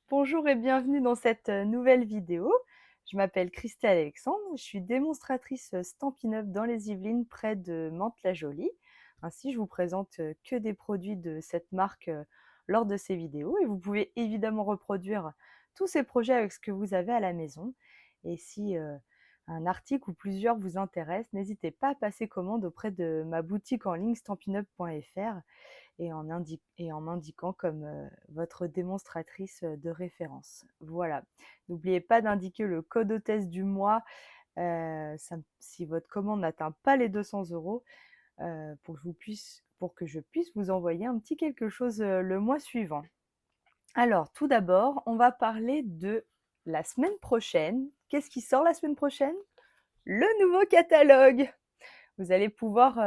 Bonjour et bienvenue dans cette nouvelle vidéo. Je m'appelle Christelle Alexandre, je suis démonstratrice Stampin' Up dans les Yvelines près de Mantes-la-Jolie. Ainsi, je vous présente que des produits de cette marque lors de ces vidéos et vous pouvez évidemment reproduire tous ces projets avec ce que vous avez à la maison. Et si un article ou plusieurs vous intéressent, n'hésitez pas à passer commande auprès de ma boutique en ligne stampinup.fr et en m'indiquant comme votre démonstratrice de référence. Voilà. N'oubliez pas d'indiquer le code hôtesse du mois si votre commande n'atteint pas les 200 € pour que je puisse vous envoyer un petit quelque chose le mois suivant. Alors, tout d'abord, on va parler de la semaine prochaine. Qu'est-ce qui sort la semaine prochaine? Le nouveau catalogue. Vous allez pouvoir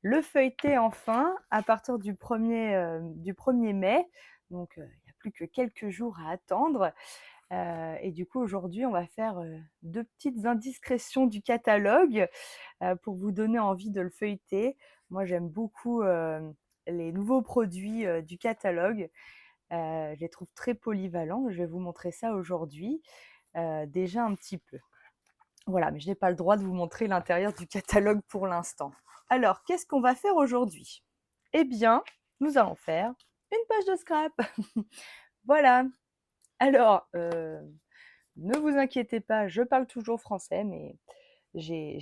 le feuilleter enfin à partir du 1er mai. Donc, il n'y a plus que quelques jours à attendre. Et du coup, aujourd'hui, on va faire 2 petites indiscrétions du catalogue pour vous donner envie de le feuilleter. Moi, j'aime beaucoup les nouveaux produits du catalogue. Je les trouve très polyvalents. Je vais vous montrer ça aujourd'hui, déjà un petit peu. Voilà, mais je n'ai pas le droit de vous montrer l'intérieur du catalogue pour l'instant. Alors, qu'est-ce qu'on va faire aujourd'hui? Eh bien, nous allons faire une page de scrap. Voilà. Alors, ne vous inquiétez pas, je parle toujours français, mais j'ai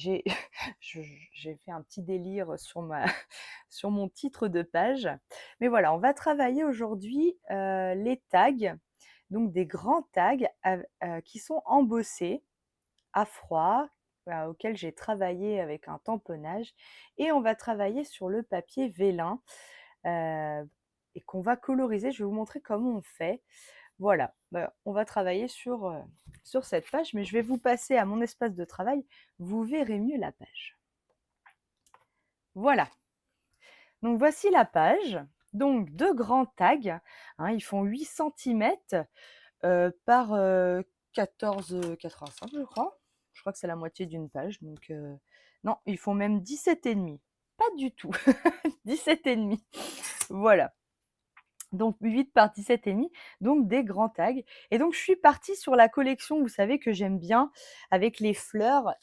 j'ai fait un petit délire sur mon titre de page. Mais voilà, on va travailler aujourd'hui les tags, donc des grands tags qui sont embossés à froid, auquel j'ai travaillé avec un tamponnage, et on va travailler sur le papier vélin et qu'on va coloriser. Je vais vous montrer comment on fait. Voilà, on va travailler sur cette page, mais je vais vous passer à mon espace de travail. Vous verrez mieux la page. Voilà, donc voici la page. Donc deux grands tags, hein, ils font 8 cm par 14,85 je crois. Je crois que c'est la moitié d'une page. Donc non, ils font même 17,5. Pas du tout. 17,5. Voilà. Donc 8 par 17,5. Donc des grands tags. Et donc je suis partie sur la collection, vous savez, que j'aime bien, avec les fleurs.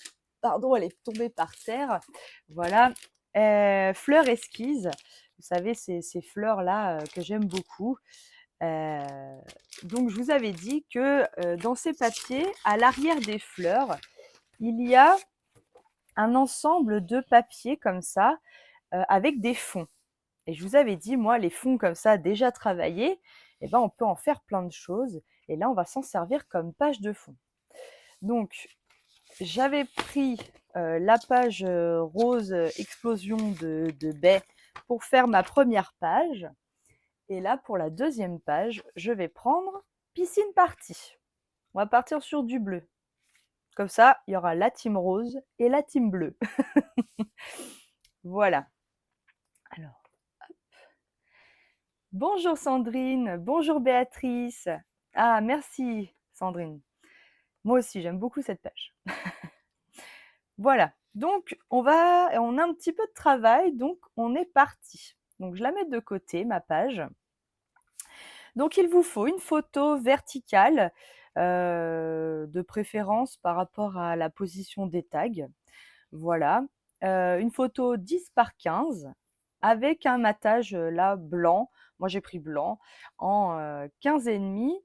Pardon, elle est tombée par terre. Voilà. Fleurs esquisses. Vous savez, ces fleurs-là que j'aime beaucoup. Donc je vous avais dit que dans ces papiers, à l'arrière des fleurs, il y a un ensemble de papiers comme ça, avec des fonds. Et je vous avais dit, moi, les fonds comme ça, déjà travaillés, eh ben, on peut en faire plein de choses. Et là, on va s'en servir comme page de fond. Donc, j'avais pris la page rose explosion de baies pour faire ma première page. Et là, pour la deuxième page, je vais prendre piscine party. On va partir sur du bleu. Comme ça, il y aura la team rose et la team bleue. Voilà. Alors, hop. Bonjour Sandrine, bonjour Béatrice. Ah, merci Sandrine. Moi aussi, j'aime beaucoup cette page. Voilà. Donc, on a un petit peu de travail, donc on est parti. Donc, je la mets de côté, ma page. Donc, il vous faut une photo verticale, de préférence par rapport à la position des tags. Voilà. Une photo 10 par 15 avec un matage là blanc. Moi, j'ai pris blanc en 15,5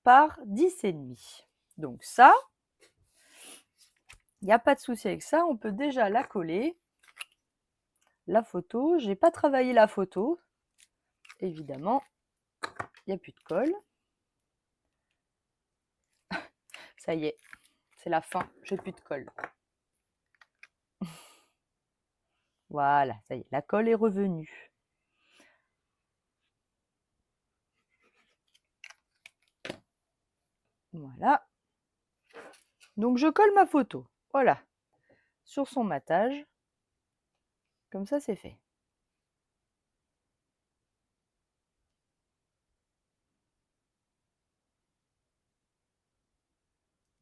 par 10,5. Donc ça, il n'y a pas de souci avec ça. On peut déjà la coller. La photo, j'ai pas travaillé la photo. Évidemment, il n'y a plus de colle. Ça y est, c'est la fin, j'ai plus de colle. Voilà, ça y est, la colle est revenue. Voilà. Donc je colle ma photo, voilà, sur son matage. Comme ça, c'est fait.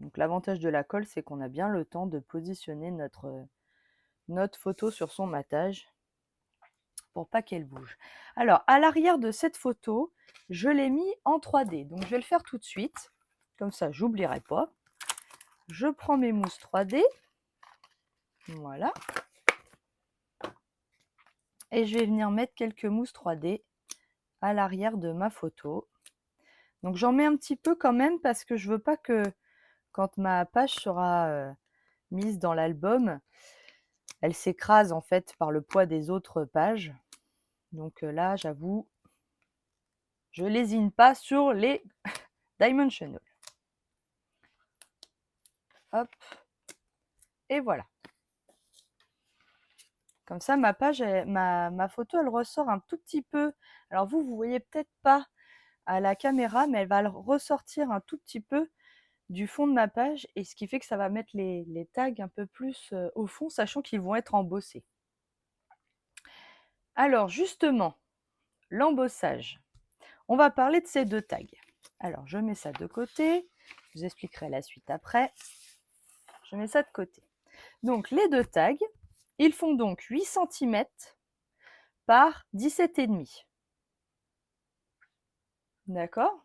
Donc l'avantage de la colle, c'est qu'on a bien le temps de positionner notre photo sur son matage. pour pas qu'elle bouge. Alors, à l'arrière de cette photo, je l'ai mis en 3D. Donc, je vais le faire tout de suite. Comme ça, j'oublierai pas. Je prends mes mousses 3D. Voilà. Et je vais venir mettre quelques mousses 3D à l'arrière de ma photo. Donc, j'en mets un petit peu quand même parce que je veux pas que quand ma page sera mise dans l'album, elle s'écrase en fait par le poids des autres pages. Donc là, j'avoue, je lésine pas sur les Dimensional. Hop. Et voilà. Comme ça, ma page, ma photo, elle ressort un tout petit peu. Alors vous voyez peut-être pas à la caméra, mais elle va ressortir un tout petit peu du fond de ma page, et ce qui fait que ça va mettre les tags un peu plus au fond, sachant qu'ils vont être embossés. Alors justement, l'embossage. On va parler de ces deux tags. Alors je mets ça de côté, je vous expliquerai la suite après. Je mets ça de côté. Donc les deux tags, ils font donc 8 cm par 17,5. D'accord?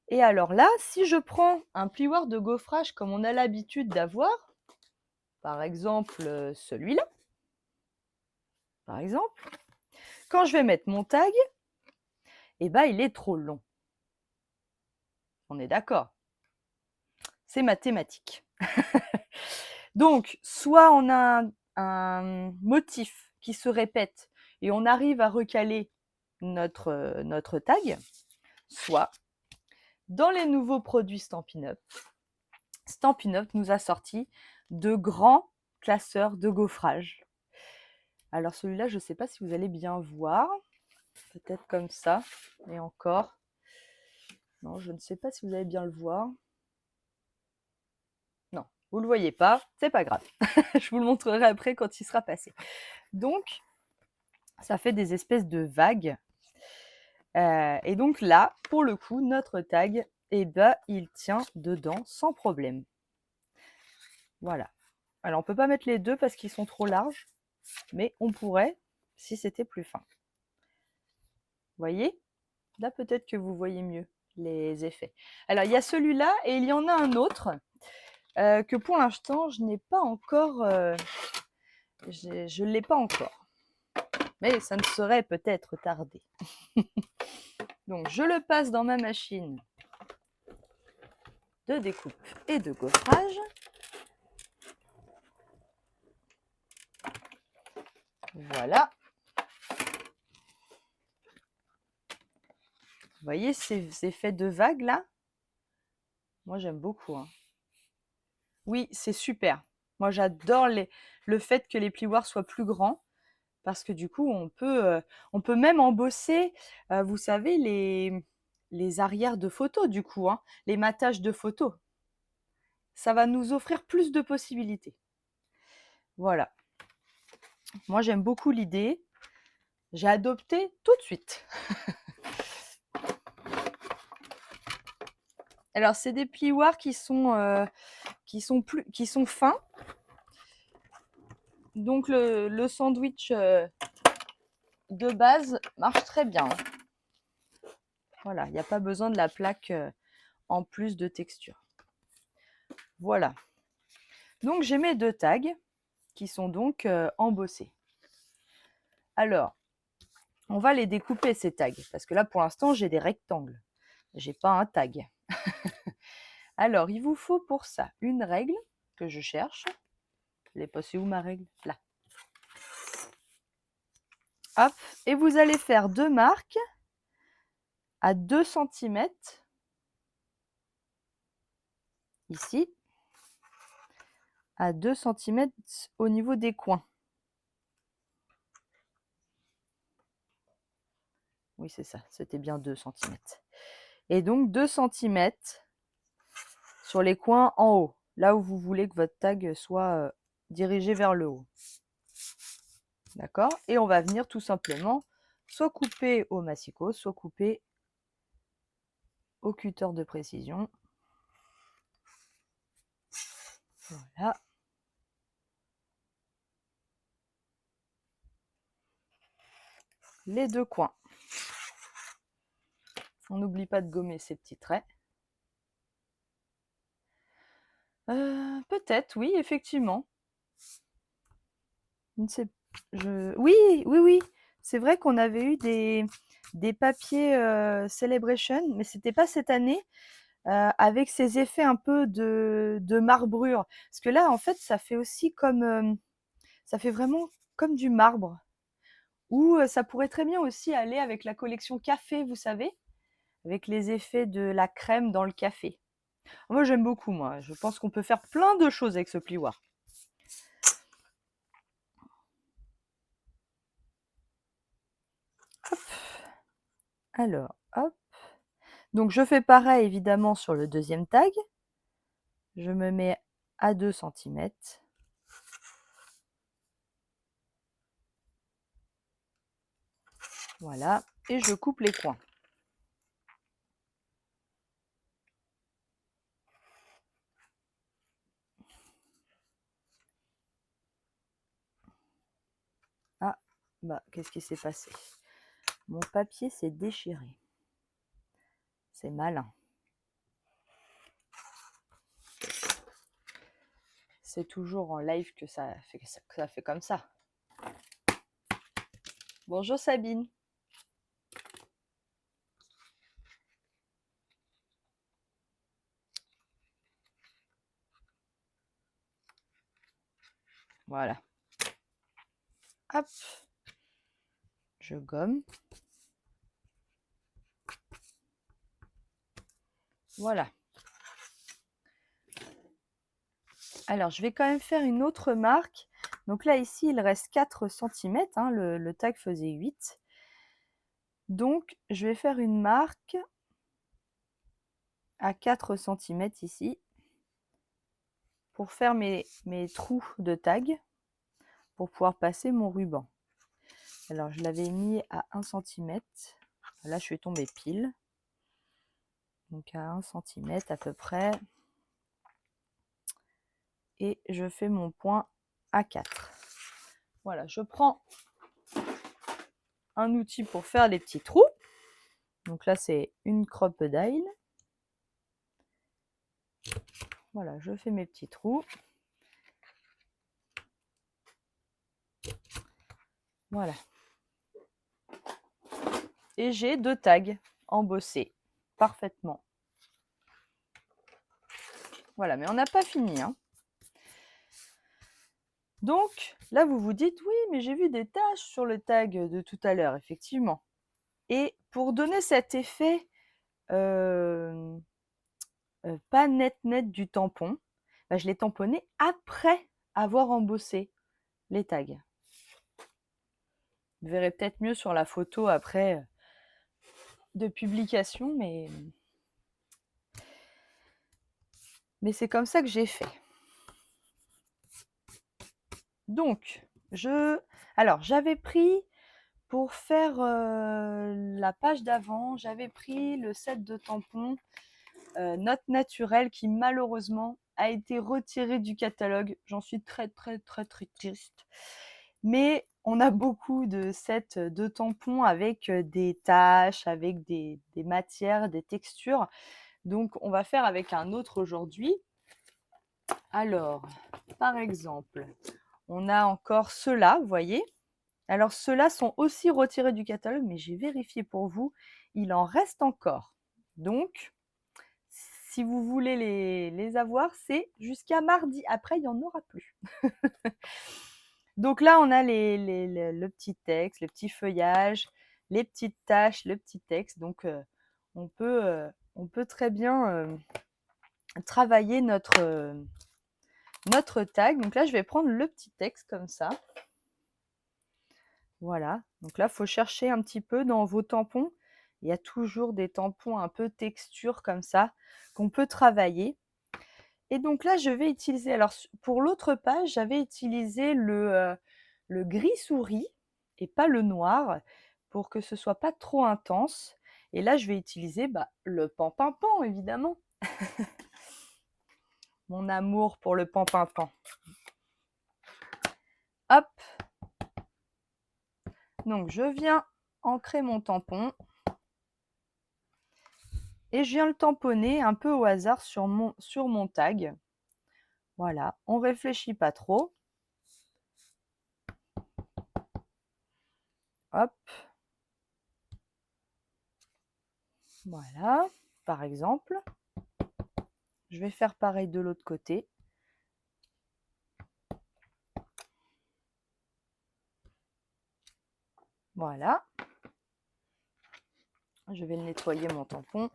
Et alors là, si je prends un plioir de gaufrage comme on a l'habitude d'avoir, par exemple celui-là, par exemple, quand je vais mettre mon tag, eh ben, il est trop long. On est d'accord? C'est mathématique. Donc, soit on a un motif qui se répète et on arrive à recaler notre tag, soit dans les nouveaux produits Stampin' Up, Stampin' Up nous a sorti de grands classeurs de gaufrage. Alors celui-là, je ne sais pas si vous allez bien voir, peut-être comme ça, et encore. Non, je ne sais pas si vous allez bien le voir. Non, vous ne le voyez pas, c'est pas grave. Je vous le montrerai après quand il sera passé. Donc, ça fait des espèces de vagues. Et donc là, pour le coup, notre tag, eh ben, il tient dedans sans problème. Voilà. Alors, on ne peut pas mettre les deux parce qu'ils sont trop larges, mais on pourrait si c'était plus fin. Vous voyez? Là, peut-être que vous voyez mieux les effets. Alors, il y a celui-là et il y en a un autre que pour l'instant, je n'ai pas encore... je ne l'ai pas encore. Mais ça ne saurait peut-être tarder. Donc, je le passe dans ma machine de découpe et de gaufrage. Voilà. Vous voyez ces effets de vagues là? Moi, j'aime beaucoup. Hein. Oui, c'est super. Moi, j'adore le fait que les plioirs soient plus grands parce que du coup, on peut même embosser, vous savez, les arrières de photos du coup, hein, les matages de photos. Ça va nous offrir plus de possibilités. Voilà. Moi, j'aime beaucoup l'idée. J'ai adopté tout de suite. Alors, c'est des plioirs qui sont fins. Donc, le sandwich de base marche très bien. Voilà, il n'y a pas besoin de la plaque en plus de texture. Voilà. Donc, j'ai mes deux tags qui sont donc embossés. Alors, on va les découper ces tags parce que là, pour l'instant, j'ai des rectangles. Je n'ai pas un tag. Alors, il vous faut pour ça une règle que je cherche. Elle est passée où ma règle? Là. Hop, et vous allez faire deux marques à 2 cm ici, à 2 cm au niveau des coins. Oui, c'est ça, c'était bien 2 cm. Et donc 2 cm sur les coins en haut, là où vous voulez que votre tag soit dirigé vers le haut. D'accord? Et on va venir tout simplement soit couper au massicot, soit couper au cutter de précision. Voilà. les deux coins. On n'oublie pas de gommer ces petits traits. Peut-être, oui, effectivement. Je ne sais, oui, oui, oui. C'est vrai qu'on avait eu des papiers Celebration, mais c'était pas cette année, avec ces effets un peu de marbrure. Parce que là, en fait, ça fait aussi comme, ça fait vraiment comme du marbre. Ou ça pourrait très bien aussi aller avec la collection café, vous savez, avec les effets de la crème dans le café. Moi, j'aime beaucoup, moi. Je pense qu'on peut faire plein de choses avec ce plioir. Hop. Alors, hop. Donc, je fais pareil, évidemment, sur le deuxième tag. Je me mets à 2 cm. Voilà. Et je coupe les coins. Ah, bah, qu'est-ce qui s'est passé? Mon papier s'est déchiré. C'est malin. C'est toujours en live que ça fait comme ça. Bonjour Sabine. Voilà. Hop. Je gomme. Voilà. Alors, je vais quand même faire une autre marque. Donc là, ici, il reste 4 cm. Hein, le tag faisait 8. Donc, je vais faire une marque à 4 cm ici pour faire mes trous de tag pour pouvoir passer mon ruban. Alors, je l'avais mis à 1 cm. Là, je suis tombée pile. Donc, à 1 cm à peu près. Et je fais mon point à 4. Voilà, je prends un outil pour faire les petits trous. Donc là, c'est une crocodile. Voilà, je fais mes petits trous. Voilà. Et j'ai 2 tags embossés parfaitement. Voilà, mais on n'a pas fini. Hein. Donc, là, vous vous dites, oui, mais j'ai vu des taches sur le tag de tout à l'heure, effectivement. Et pour donner cet effet pas net du tampon, bah, je l'ai tamponné après avoir embossé les tags. Vous verrez peut-être mieux sur la photo après de publication, mais c'est comme ça que j'ai fait. Donc, alors j'avais pris, pour faire la page d'avant, j'avais pris le set de tampons Note Naturelle qui malheureusement a été retiré du catalogue. J'en suis très triste. Mais on a beaucoup de sets de tampons avec des taches, avec des matières, des textures. Donc, on va faire avec un autre aujourd'hui. Alors, par exemple, on a encore ceux-là, vous voyez. Alors, ceux-là sont aussi retirés du catalogue, mais j'ai vérifié pour vous, il en reste encore. Donc, si vous voulez les avoir, c'est jusqu'à mardi. Après, il n'y en aura plus. Donc là, on a le petit texte, le petit feuillage, les petites taches, le petit texte. Donc, on peut très bien travailler notre tag. Donc là, je vais prendre le petit texte comme ça. Voilà. Donc là, il faut chercher un petit peu dans vos tampons. Il y a toujours des tampons un peu texture comme ça qu'on peut travailler. Et donc là, je vais utiliser, alors pour l'autre page, j'avais utilisé le gris souris et pas le noir pour que ce soit pas trop intense. Et là, je vais utiliser le pan-pan-pan, évidemment. Mon amour pour le pan-pan-pan. Hop. Donc, je viens ancrer mon tampon. Et je viens le tamponner un peu au hasard sur mon tag. Voilà, on réfléchit pas trop. Hop. Voilà, par exemple. Je vais faire pareil de l'autre côté. Voilà. Je vais nettoyer mon tampon.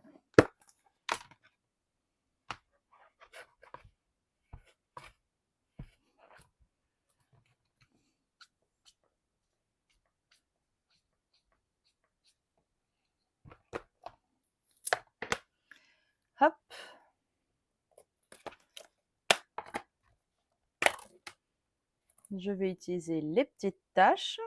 Hop. Je vais utiliser les petites taches.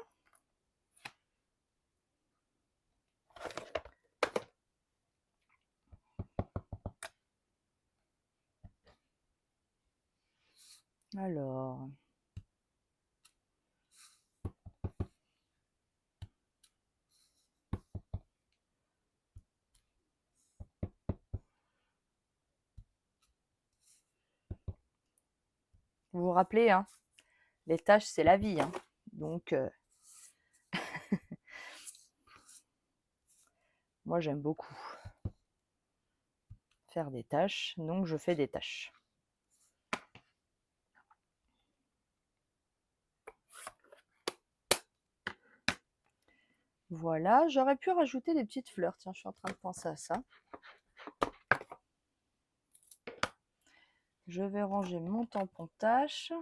Alors, vous vous rappelez, hein, les taches, c'est la vie. Hein. Donc, moi, j'aime beaucoup faire des tâches, donc je fais des tâches. Voilà, j'aurais pu rajouter des petites fleurs. Tiens, je suis en train de penser à ça. Je vais ranger mon tampon tâche.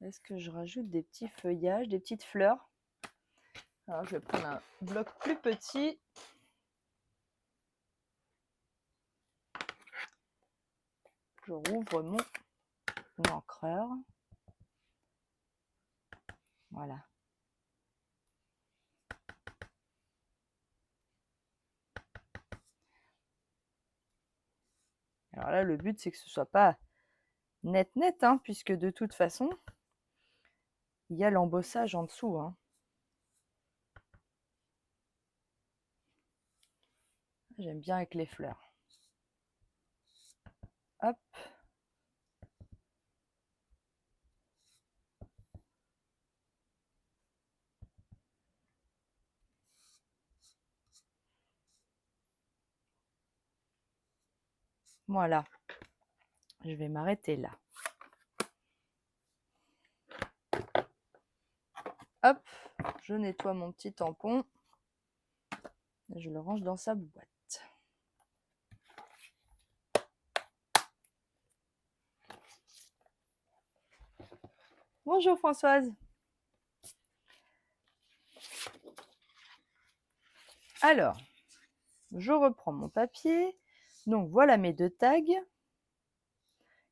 Est-ce que je rajoute des petits feuillages, des petites fleurs? Alors, je vais prendre un bloc plus petit. Je rouvre mon encreur. Voilà. Alors là, le but, c'est que ce ne soit pas net, hein, puisque de toute façon, il y a l'embossage en dessous. Hein. J'aime bien avec les fleurs. Hop. Voilà. Je vais m'arrêter là. Hop, je nettoie mon petit tampon. Et je le range dans sa boîte. Bonjour Françoise. Alors, je reprends mon papier. Donc voilà mes 2 tags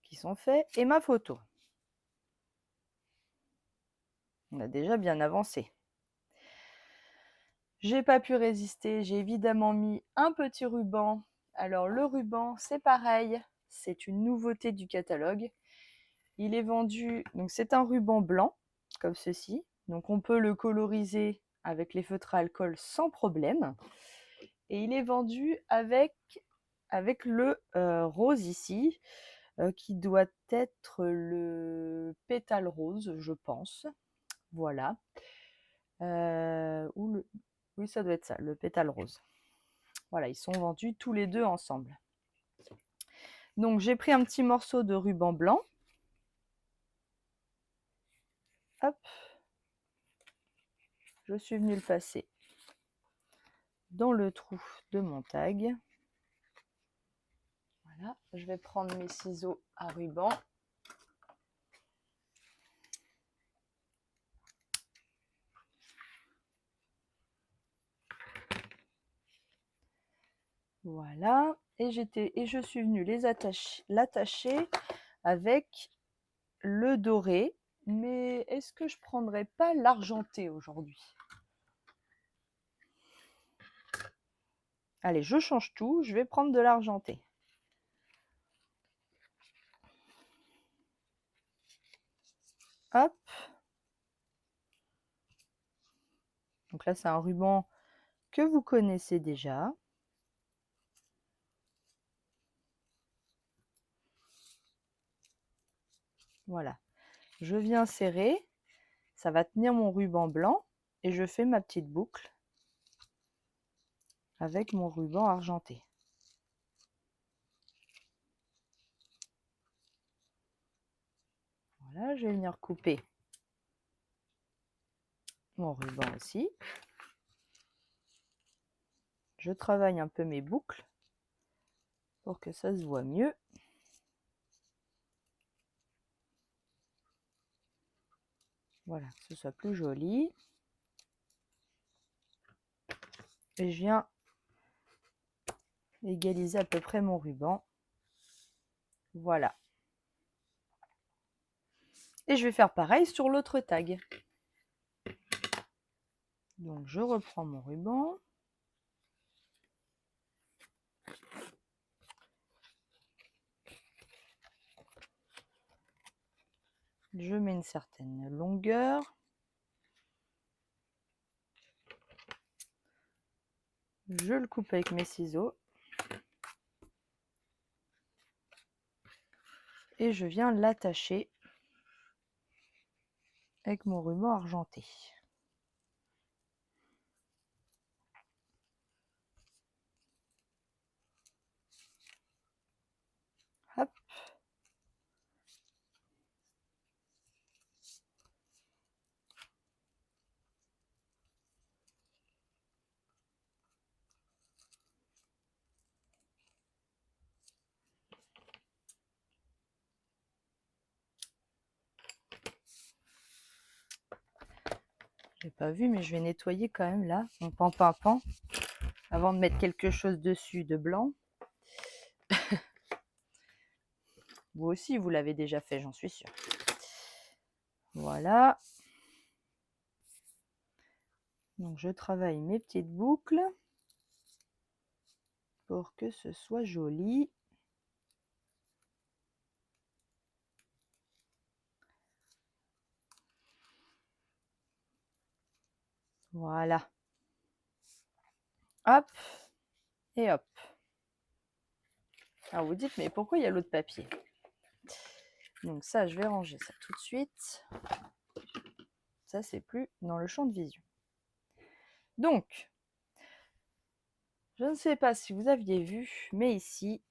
qui sont faits et ma photo. On a déjà bien avancé. J'ai pas pu résister, j'ai évidemment mis un petit ruban. Alors le ruban, c'est pareil, c'est une nouveauté du catalogue. Il est vendu, donc c'est un ruban blanc, comme ceci. Donc on peut le coloriser avec les feutres à alcool sans problème. Et il est vendu avec le rose ici, qui doit être le pétale rose, je pense. Voilà. Oui, ça doit être ça, le pétale rose. Voilà, ils sont vendus tous les deux ensemble. Donc j'ai pris un petit morceau de ruban blanc. Hop. Je suis venue le passer dans le trou de mon tag. Voilà, je vais prendre mes ciseaux à ruban. Voilà, et je suis venue l'attacher avec le doré. Mais est-ce que je prendrais pas l'argenté aujourd'hui? Allez, je change tout, je vais prendre de l'argenté. Hop. Donc là, c'est un ruban que vous connaissez déjà. Voilà. Je viens serrer, ça va tenir mon ruban blanc et je fais ma petite boucle avec mon ruban argenté. Voilà, je vais venir couper mon ruban aussi. Je travaille un peu mes boucles pour que ça se voit mieux. Voilà, que ce soit plus joli. Et je viens égaliser à peu près mon ruban. Voilà. Et je vais faire pareil sur l'autre tag. Donc je reprends mon ruban. Je mets une certaine longueur. Je le coupe avec mes ciseaux. Et je viens l'attacher avec mon ruban argenté. Hop. J'ai pas vu, mais je vais nettoyer quand même là, mon pan avant de mettre quelque chose dessus de blanc. Vous aussi, vous l'avez déjà fait, j'en suis sûre. Voilà. Donc je travaille mes petites boucles pour que ce soit joli. Voilà. Hop. Et hop. Alors vous dites, mais pourquoi il y a l'autre papier? Donc ça, je vais ranger ça tout de suite. Ça, c'est plus dans le champ de vision. Donc, je ne sais pas si vous aviez vu, mais ici,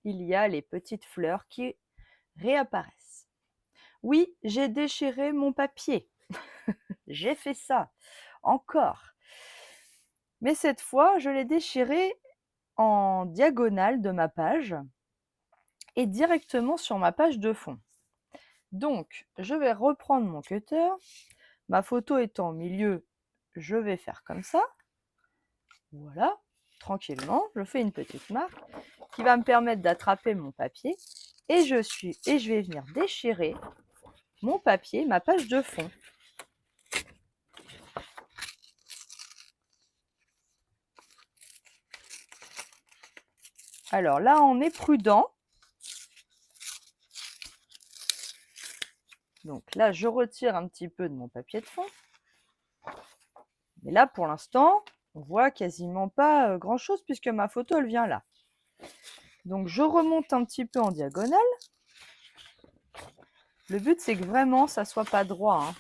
il y a les petites fleurs qui réapparaissent. Oui, j'ai déchiré mon papier. J'ai fait ça. Encore. Mais cette fois, je l'ai déchiré en diagonale de ma page et directement sur ma page de fond. Donc, je vais reprendre mon cutter. Ma photo étant au milieu, je vais faire comme ça. Voilà, tranquillement, je fais une petite marque qui va me permettre d'attraper mon papier et je vais venir déchirer mon papier, ma page de fond. Alors là, on est prudent. Donc là, je retire un petit peu de mon papier de fond. Mais là, pour l'instant, on voit quasiment pas grand-chose puisque ma photo, elle vient là. Donc, je remonte un petit peu en diagonale. Le but, c'est que vraiment, ça soit pas droit. Hein.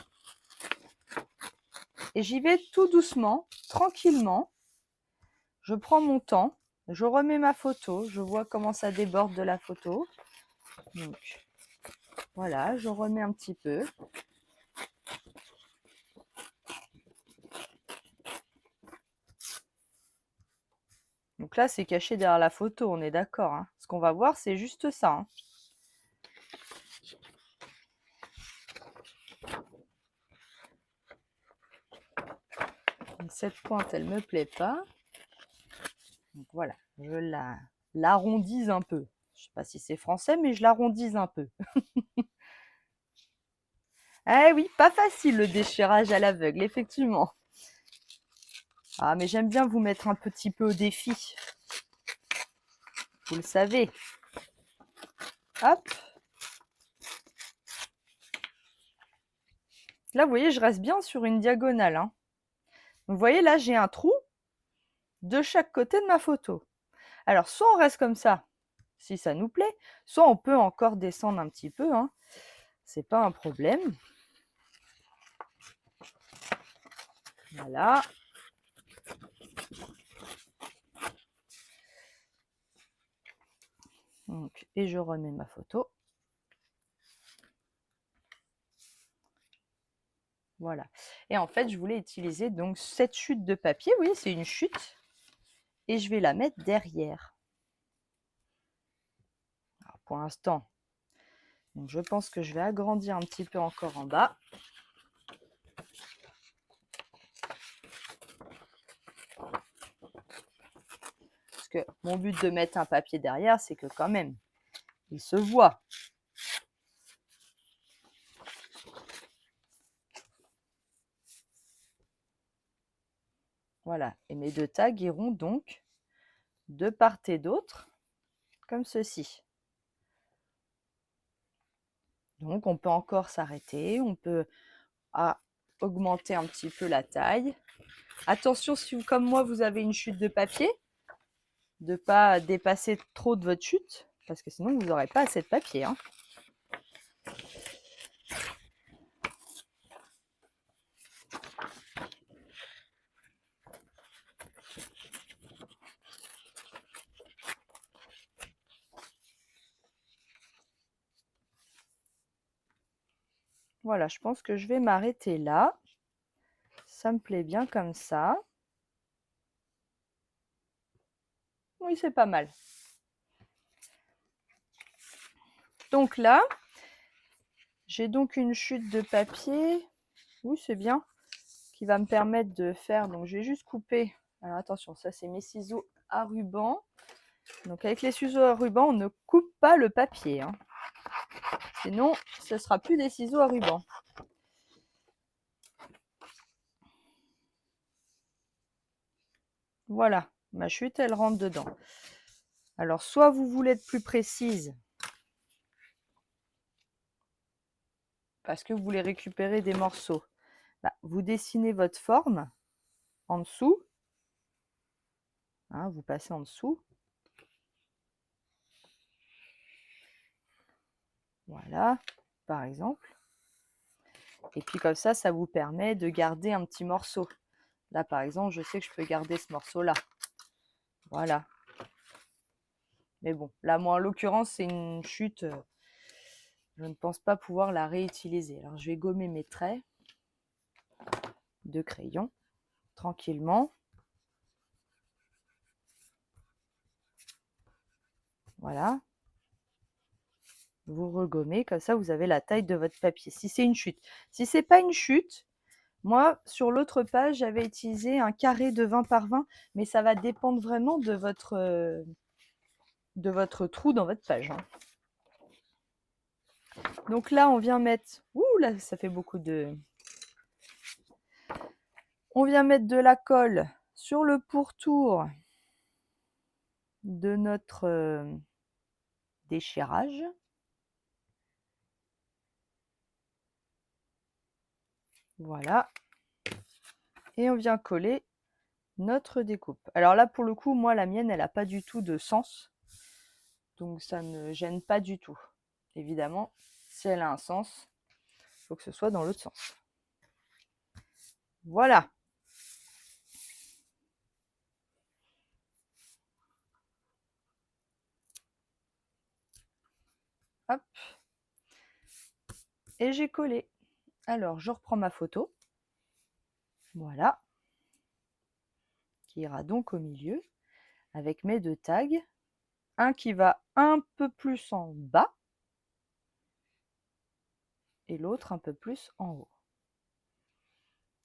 Et j'y vais tout doucement, tranquillement. Je prends mon temps. Je remets ma photo. Je vois comment ça déborde de la photo. Donc, voilà, je remets un petit peu. Donc là, c'est caché derrière la photo, on est d'accord. Hein. Ce qu'on va voir, c'est juste ça. Hein. Cette pointe, elle ne me plaît pas. Donc voilà, je l'arrondis un peu. Je ne sais pas si c'est français, mais je l'arrondis un peu. Eh oui, pas facile le déchirage à l'aveugle, effectivement. Ah, mais j'aime bien vous mettre un petit peu au défi. Vous le savez. Hop. Là, vous voyez, je reste bien sur une diagonale. Hein. Vous voyez, là, j'ai un trou de chaque côté de ma photo. Alors, soit on reste comme ça, si ça nous plaît, soit on peut encore descendre un petit peu, hein. C'est pas un problème. Voilà. Donc, et je remets ma photo. Voilà. Et en fait, je voulais utiliser donc cette chute de papier. Vous voyez, c'est une chute. Et je vais la mettre derrière. Alors, pour l'instant, donc je pense que je vais agrandir un petit peu encore en bas. Parce que mon but de mettre un papier derrière, c'est que quand même, il se voit. Voilà. Et mes deux tags iront donc de part et d'autre, comme ceci. Donc, on peut encore s'arrêter. On peut augmenter un petit peu la taille. Attention, si vous, comme moi, vous avez une chute de papier, de ne pas dépasser trop de votre chute, parce que sinon, vous n'aurez pas assez de papier, hein. Voilà, je pense que je vais m'arrêter là. Ça me plaît bien comme ça. Oui, c'est pas mal. Donc là, j'ai donc une chute de papier. Oui, c'est bien. Qui va me permettre de faire. Donc, je vais juste couper. Alors, attention, ça, c'est mes ciseaux à ruban. Donc, avec les ciseaux à ruban, on ne coupe pas le papier, hein. Sinon, ce ne sera plus des ciseaux à ruban. Voilà, ma chute, elle rentre dedans. Alors, soit vous voulez être plus précise, parce que vous voulez récupérer des morceaux. Bah, vous dessinez votre forme en dessous. Hein, vous passez en dessous. Voilà, par exemple. Et puis comme ça vous permet de garder un petit morceau. Là, par exemple, je sais que je peux garder ce morceau-là. Voilà. Mais bon, là, moi, en l'occurrence, c'est une chute. Je ne pense pas pouvoir la réutiliser. Alors, je vais gommer mes traits de crayon tranquillement. Voilà. Vous regommez, comme ça, vous avez la taille de votre papier. Si c'est une chute. Si c'est pas une chute, moi, sur l'autre page, j'avais utilisé un carré de 20 par 20, mais ça va dépendre vraiment de votre trou dans votre page, hein. Donc là, on vient mettre... Ouh, là, ça fait beaucoup de... On vient mettre de la colle sur le pourtour de notre déchirage. Voilà. Et on vient coller notre découpe. Alors là, pour le coup, moi, la mienne, elle n'a pas du tout de sens. Donc ça ne me gêne pas du tout. Évidemment, si elle a un sens, il faut que ce soit dans l'autre sens. Voilà. Hop. Et j'ai collé. Alors, je reprends ma photo. Voilà. Qui ira donc au milieu avec mes deux tags. Un qui va un peu plus en bas et l'autre un peu plus en haut.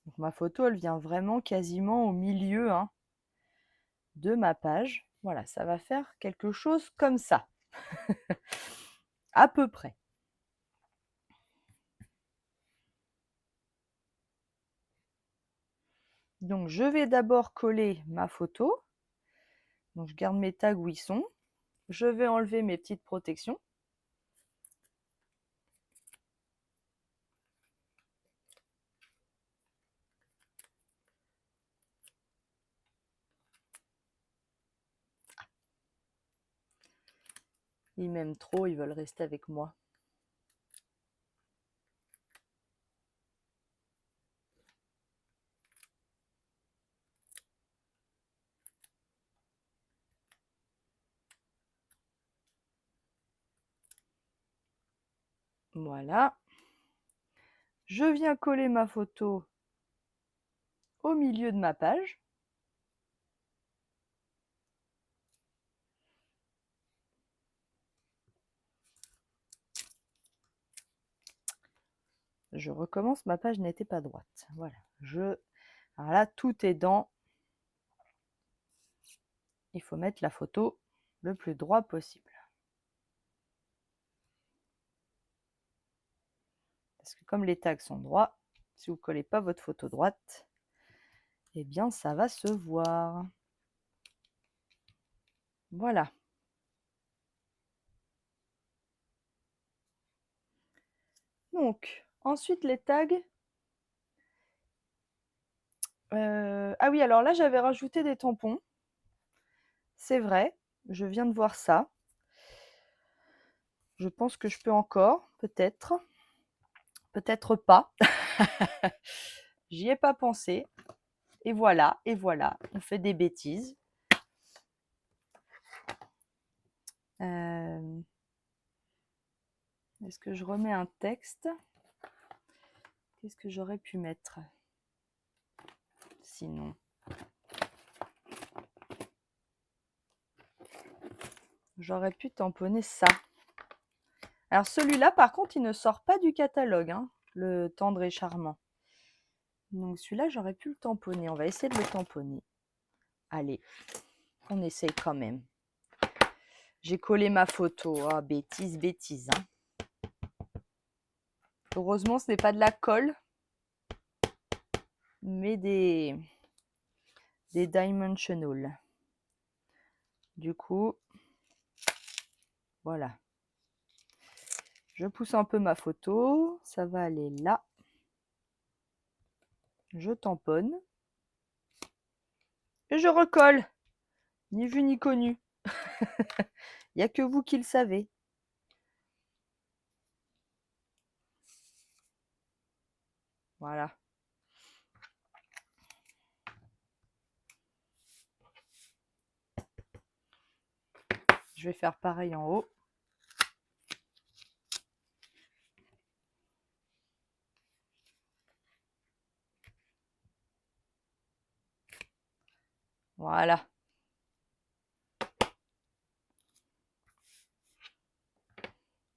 Donc ma photo, elle vient vraiment quasiment au milieu, hein, de ma page. Voilà, ça va faire quelque chose comme ça. À peu près. Donc je vais d'abord coller ma photo. Donc je garde mes tags où ils sont. Je vais enlever mes petites protections. Ils m'aiment trop, ils veulent rester avec moi. Voilà. Je viens coller ma photo au milieu de ma page. Je recommence, ma page n'était pas droite. Voilà. Alors là, tout est dans. Il faut mettre la photo le plus droit possible. Parce que comme les tags sont droits, si vous ne collez pas votre photo droite, eh bien ça va se voir. Voilà. Donc, ensuite les tags. Ah oui, alors là j'avais rajouté des tampons. C'est vrai, je viens de voir ça. Je pense que je peux encore, peut-être. Peut-être pas. J'y ai pas pensé. Et voilà, on fait des bêtises. Est-ce que je remets un texte? Qu'est-ce que j'aurais pu mettre? Sinon. J'aurais pu tamponner ça. Alors celui-là, par contre, il ne sort pas du catalogue, hein, le tendre et charmant. Donc celui-là, j'aurais pu le tamponner. On va essayer de le tamponner. Allez, on essaye quand même. J'ai collé ma photo. Ah, bêtise, bêtise. Hein. Heureusement, ce n'est pas de la colle, mais des dimensional. Du coup, voilà. Je pousse un peu ma photo. Ça va aller là. Je tamponne. Et je recolle. Ni vu ni connu. Il n'y a que vous qui le savez. Voilà. Je vais faire pareil en haut. Voilà.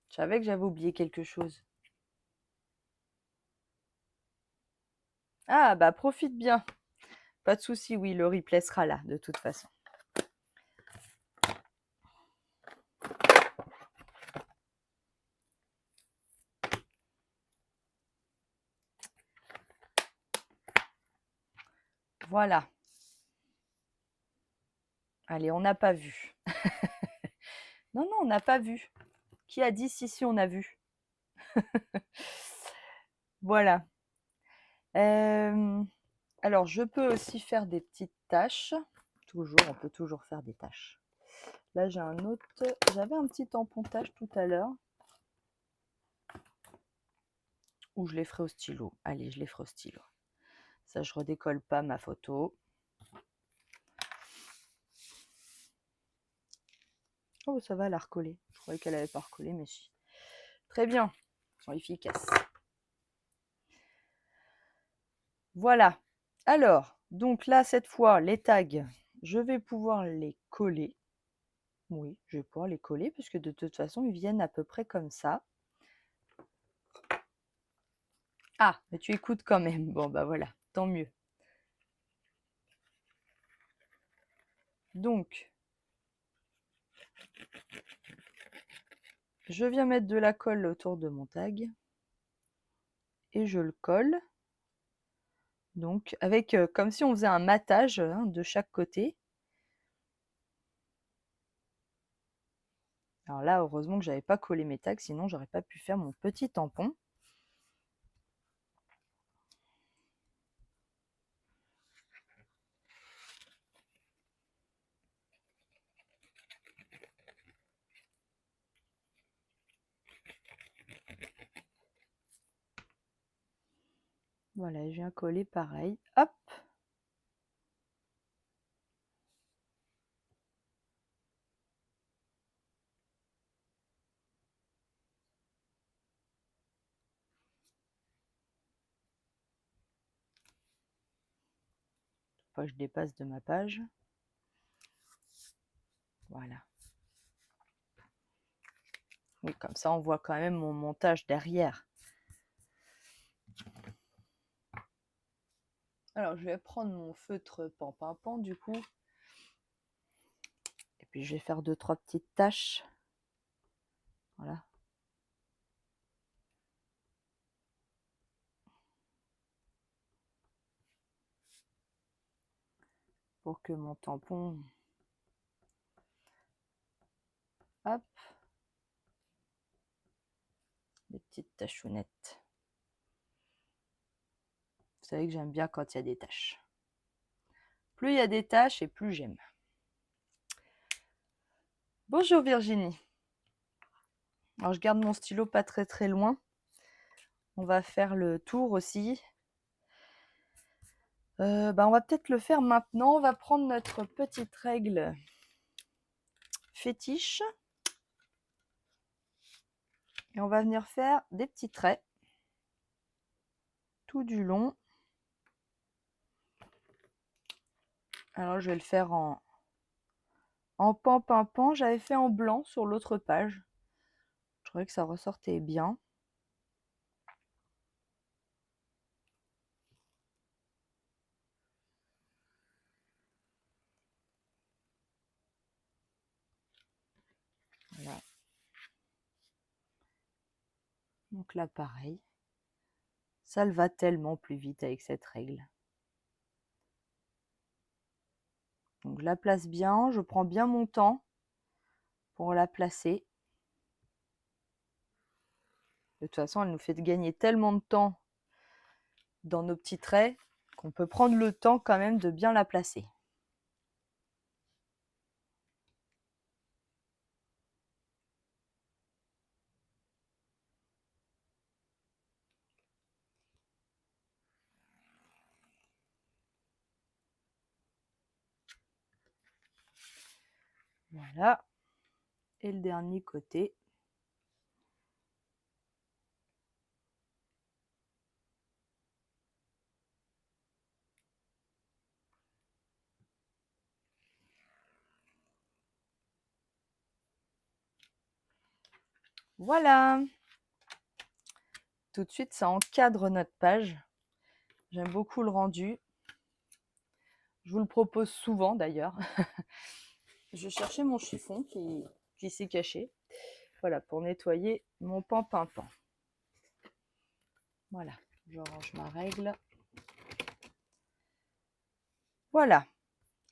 Je savais que j'avais oublié quelque chose. Ah, bah profite bien. Pas de souci, oui, le replay sera là, de toute façon. Voilà. Allez, on n'a pas vu. Non, non, on n'a pas vu. Qui a dit si, on a vu? Voilà. Alors, je peux aussi faire des petites tâches. Toujours, on peut toujours faire des tâches. Là, j'ai un autre. J'avais un petit tampon tâche tout à l'heure. Ou je les ferai au stylo. Allez, je les ferai au stylo. Ça, je redécolle pas ma photo. Oh, ça va, elle a recollé. Je croyais qu'elle n'avait pas recollé, mais si. Très bien. Ils sont efficaces. Voilà. Alors, donc là, cette fois, les tags, je vais pouvoir les coller. Oui, je vais pouvoir les coller, puisque de toute façon, ils viennent à peu près comme ça. Ah, mais tu écoutes quand même. Bon, bah voilà, tant mieux. Donc, je viens mettre de la colle autour de mon tag. Et je le colle. Donc, avec comme si on faisait un matage hein, de chaque côté. Alors là, heureusement que j'avais pas collé mes tags, sinon j'aurais pas pu faire mon petit tampon. Voilà, je viens coller pareil. Hop. Faut pas que je dépasse de ma page. Voilà. Oui, comme ça, on voit quand même mon montage derrière. Alors, je vais prendre mon feutre pan du coup. Et puis, je vais faire 2-3 petites taches. Voilà. Pour que mon tampon... Hop. Des petites tachounettes. Vous savez que j'aime bien quand il y a des taches. Plus il y a des taches et plus j'aime. Bonjour Virginie. Alors, je garde mon stylo pas très loin. On va faire le tour aussi. On va peut-être le faire maintenant. On va prendre notre petite règle fétiche. Et on va venir faire des petits traits tout du long. Alors, je vais le faire en pan. J'avais fait en blanc sur l'autre page. Je trouvais que ça ressortait bien. Voilà. Donc là, pareil. Ça le va tellement plus vite avec cette règle. Donc je la place bien, je prends bien mon temps pour la placer. De toute façon, elle nous fait gagner tellement de temps dans nos petits traits qu'on peut prendre le temps quand même de bien la placer. Voilà. Et le dernier côté. Voilà. Tout de suite, ça encadre notre page. J'aime beaucoup le rendu. Je vous le propose souvent d'ailleurs. Je cherchais mon chiffon qui s'est caché. Voilà, pour nettoyer mon pan. Voilà, je range ma règle. Voilà.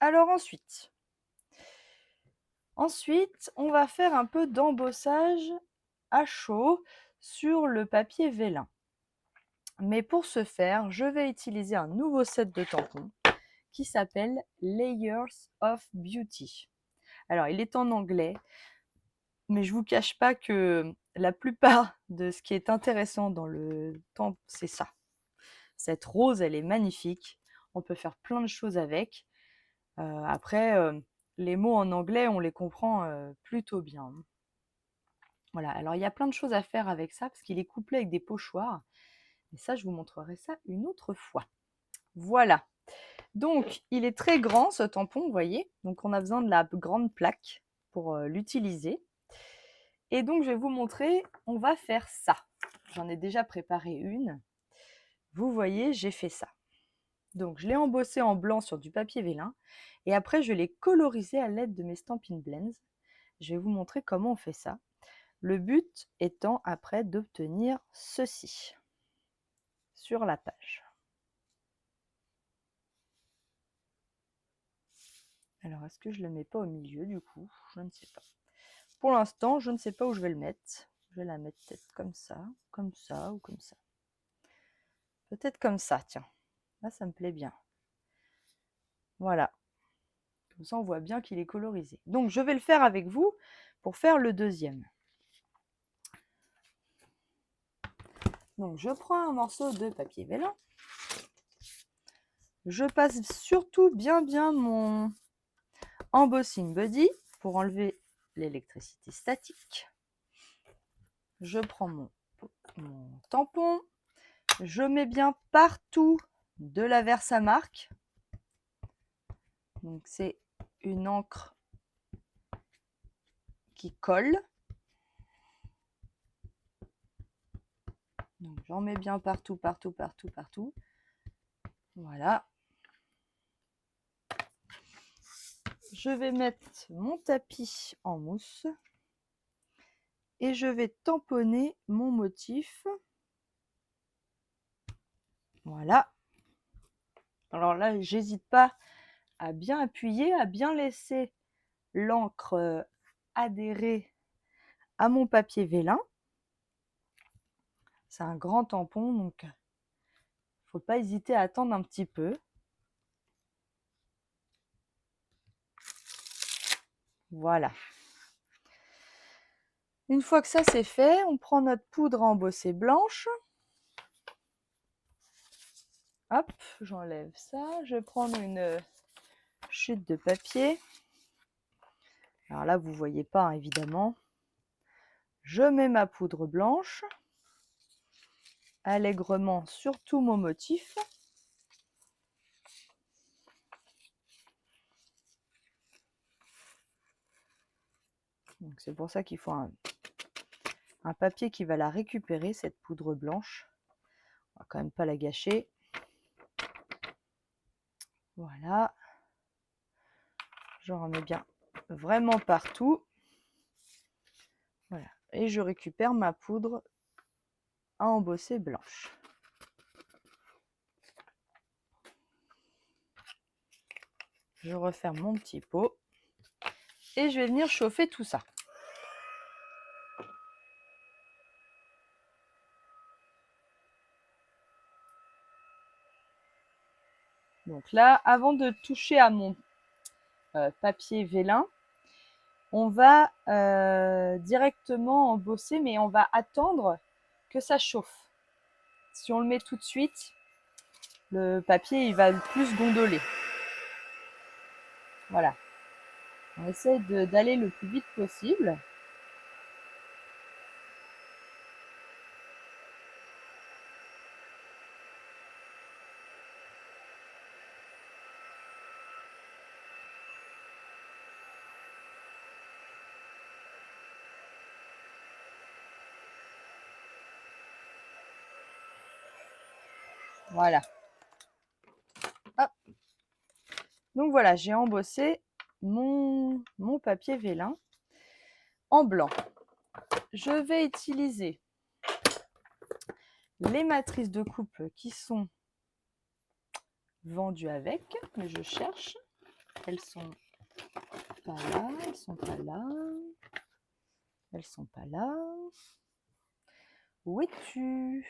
Alors ensuite, on va faire un peu d'embossage à chaud sur le papier vélin. Mais pour ce faire, je vais utiliser un nouveau set de tampons qui s'appelle Layers of Beauty. Alors, il est en anglais, mais je ne vous cache pas que la plupart de ce qui est intéressant dans le tampon, c'est ça. Cette rose, elle est magnifique. On peut faire plein de choses avec. Après, les mots en anglais, on les comprend plutôt bien. Voilà, alors il y a plein de choses à faire avec ça parce qu'il est couplé avec des pochoirs. Et ça, je vous montrerai ça une autre fois. Voilà. Donc, il est très grand ce tampon, vous voyez. Donc, on a besoin de la grande plaque pour l'utiliser. Et donc, je vais vous montrer, on va faire ça. J'en ai déjà préparé une. Vous voyez, j'ai fait ça. Donc, je l'ai embossé en blanc sur du papier vélin. Et après, je l'ai colorisé à l'aide de mes Stampin' Blends. Je vais vous montrer comment on fait ça. Le but étant après d'obtenir ceci sur la page. Alors, est-ce que je ne le mets pas au milieu du coup? Je ne sais pas. Pour l'instant, je ne sais pas où je vais le mettre. Je vais la mettre peut-être comme ça ou comme ça. Peut-être comme ça, tiens. Là, ça me plaît bien. Voilà. Comme ça, on voit bien qu'il est colorisé. Donc, je vais le faire avec vous pour faire le deuxième. Donc, je prends un morceau de papier vélin. Je passe surtout bien mon embossing buddy pour enlever l'électricité statique. Je prends mon tampon. Je mets bien partout de la Versamark. Donc c'est une encre qui colle. Donc j'en mets bien partout. Voilà. Je vais mettre mon tapis en mousse et je vais tamponner mon motif. Voilà. Alors là, j'hésite pas à bien appuyer, à bien laisser l'encre adhérer à mon papier vélin. C'est un grand tampon, donc il ne faut pas hésiter à attendre un petit peu. Voilà. Une fois que ça c'est fait, on prend notre poudre à embosser blanche. Hop, j'enlève ça. Je vais prendre une chute de papier. Alors là, vous ne voyez pas, hein, évidemment. Je mets ma poudre blanche allègrement sur tout mon motif. C'est pour ça qu'il faut un papier qui va la récupérer, cette poudre blanche. On va quand même pas la gâcher. Voilà. J'en remets bien vraiment partout. Voilà. Et je récupère ma poudre à embosser blanche. Je referme mon petit pot et je vais venir chauffer tout ça. Donc là, avant de toucher à mon papier vélin, on va directement embosser, mais on va attendre que ça chauffe. Si on le met tout de suite, le papier il va plus gondoler. Voilà. On essaie d'aller le plus vite possible. Voilà. Hop. Donc voilà, j'ai embossé mon papier vélin en blanc. Je vais utiliser les matrices de coupe qui sont vendues avec, mais je cherche. Elles sont pas là, elles sont pas là. Elles sont pas là. Où es-tu?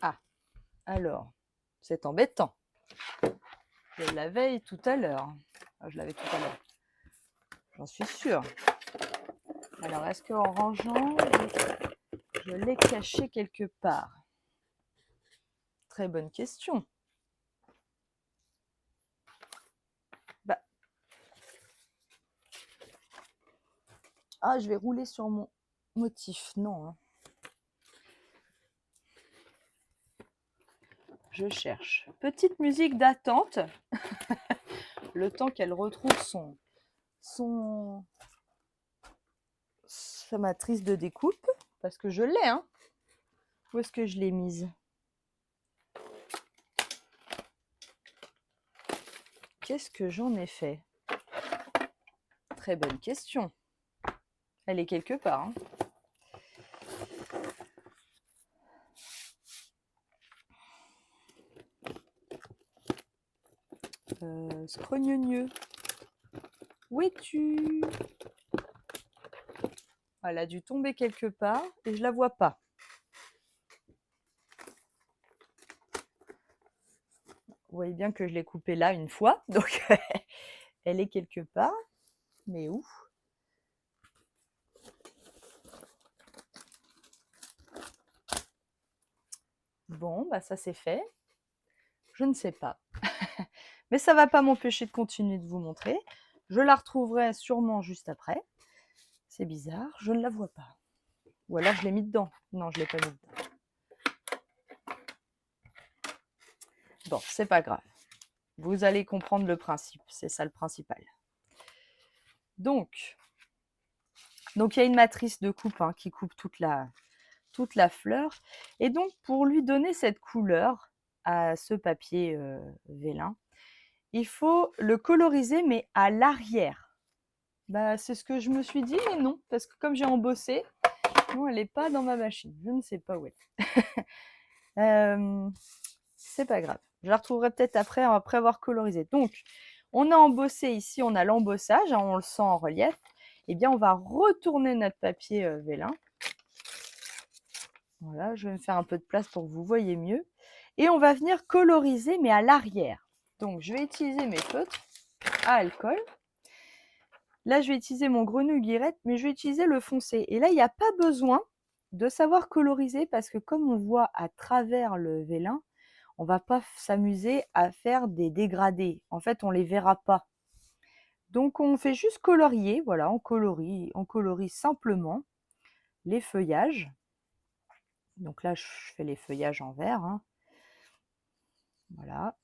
Ah, alors, c'est embêtant. Je l'avais tout à l'heure. Je l'avais tout à l'heure. J'en suis sûre. Alors, est-ce qu'en rangeant, je l'ai caché quelque part? Très bonne question. Bah. Ah, je vais rouler sur mon motif. Non. Hein. Je cherche. Petite musique d'attente. Le temps qu'elle retrouve sa matrice de découpe. Parce que je l'ai. Hein. Où est-ce que je l'ai mise? Qu'est-ce que j'en ai fait? Très bonne question. Elle est quelque part. Hein. Scrogneux. Où es-tu? Elle a dû tomber quelque part et je la vois pas. Vous voyez bien que je l'ai coupée là une fois, donc elle est quelque part. Mais où? Bon, bah ça c'est fait. Je ne sais pas. Mais ça ne va pas m'empêcher de continuer de vous montrer. Je la retrouverai sûrement juste après. C'est bizarre, je ne la vois pas. Ou alors je l'ai mis dedans. Non, je ne l'ai pas mis dedans. Bon, c'est pas grave. Vous allez comprendre le principe, c'est ça le principal. Donc il y a une matrice de coupe hein, qui coupe toute la fleur. Et donc, pour lui donner cette couleur à ce papier vélin, il faut le coloriser, mais à l'arrière. Bah, c'est ce que je me suis dit, mais non, parce que comme j'ai embossé, non, elle n'est pas dans ma machine. Je ne sais pas où elle est. C'est pas grave. Je la retrouverai peut-être après avoir colorisé. Donc, on a embossé ici, on a l'embossage, hein, on le sent en relief. Eh bien, on va retourner notre papier vélin. Voilà, je vais me faire un peu de place pour que vous voyez mieux. Et on va venir coloriser, mais à l'arrière. Donc, je vais utiliser mes feutres à alcool. Là, je vais utiliser mon grenouille-guillerette, mais je vais utiliser le foncé. Et là, il n'y a pas besoin de savoir coloriser parce que comme on voit à travers le vélin, on ne va pas s'amuser à faire des dégradés. En fait, on ne les verra pas. Donc, on fait juste colorier. Voilà, on colorie simplement les feuillages. Donc là, je fais les feuillages en vert. Hein. Voilà.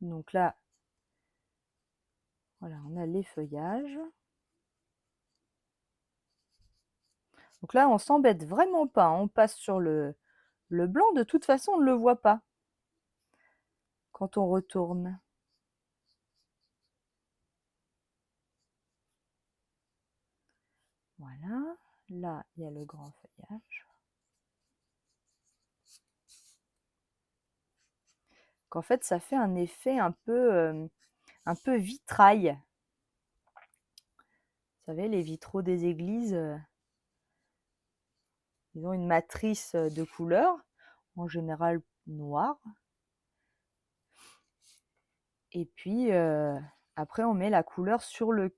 Donc là, voilà, on a les feuillages. Donc là, on s'embête vraiment pas. Hein. On passe sur le blanc. De toute façon, on ne le voit pas quand on retourne. Voilà. Là, il y a le grand feuillage. Qu'en fait, ça fait un effet un peu vitrail. Vous savez, les vitraux des églises, ils ont une matrice de couleurs, en général noire. Et puis, après, on met la couleur sur le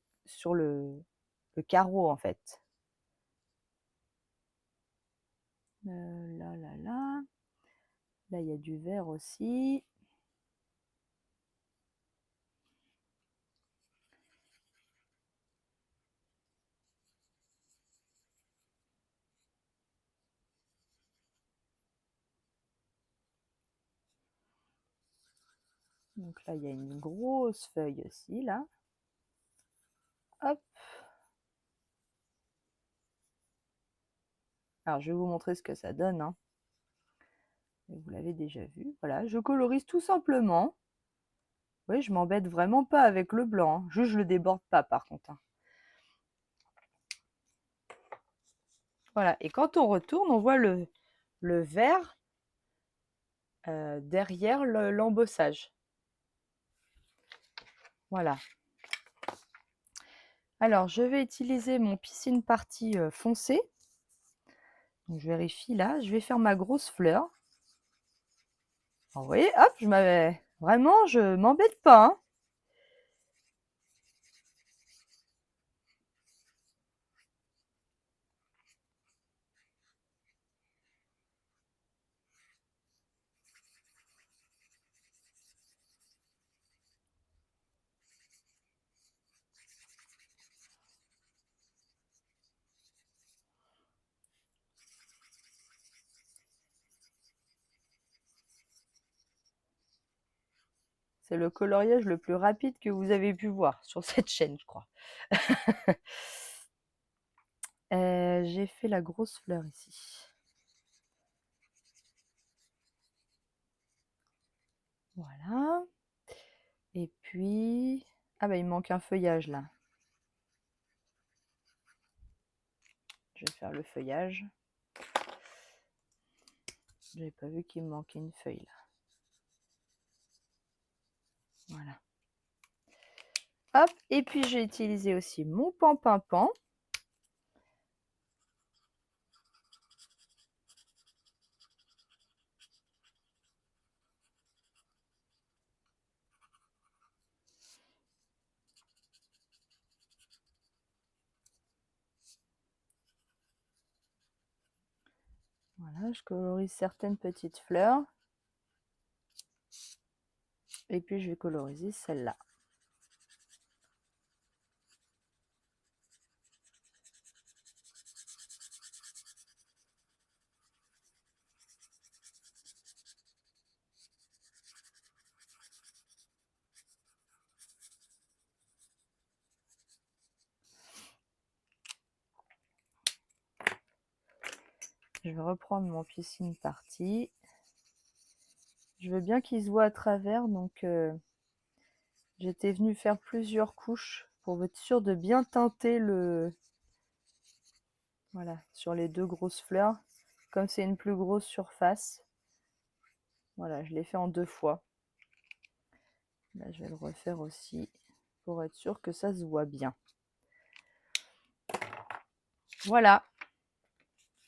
carreau, en fait. Là, là, là. Là, il y a du vert aussi. Donc là, il y a une grosse feuille aussi, là. Hop. Alors, je vais vous montrer ce que ça donne. Hein. Vous l'avez déjà vu. Voilà, je colorise tout simplement. Oui, je m'embête vraiment pas avec le blanc. Hein. Juste, je le déborde pas, par contre. Hein. Voilà, et quand on retourne, on voit le vert derrière l'embossage. Voilà. Alors, je vais utiliser mon Piscine Party foncé. Donc, je vérifie là. Je vais faire ma grosse fleur. Alors, vous voyez, hop, vraiment, je m'embête pas. Hein. C'est le coloriage le plus rapide que vous avez pu voir sur cette chaîne, je crois. J'ai fait la grosse fleur ici. Voilà. Et puis... Ah bah il manque un feuillage là. Je vais faire le feuillage. J'avais pas vu qu'il me manquait une feuille là. Voilà. Hop, et puis j'ai utilisé aussi mon pan-pan-pan. Voilà, je colorise certaines petites fleurs. Et puis, je vais coloriser celle-là. Je vais reprendre mon piscine partie. Je veux bien qu'il se voit à travers, donc j'étais venue faire plusieurs couches pour être sûre de bien teinter le... Voilà, sur les deux grosses fleurs. Comme c'est une plus grosse surface, voilà, je l'ai fait en 2 fois. Là, je vais le refaire aussi pour être sûr que ça se voit bien. Voilà.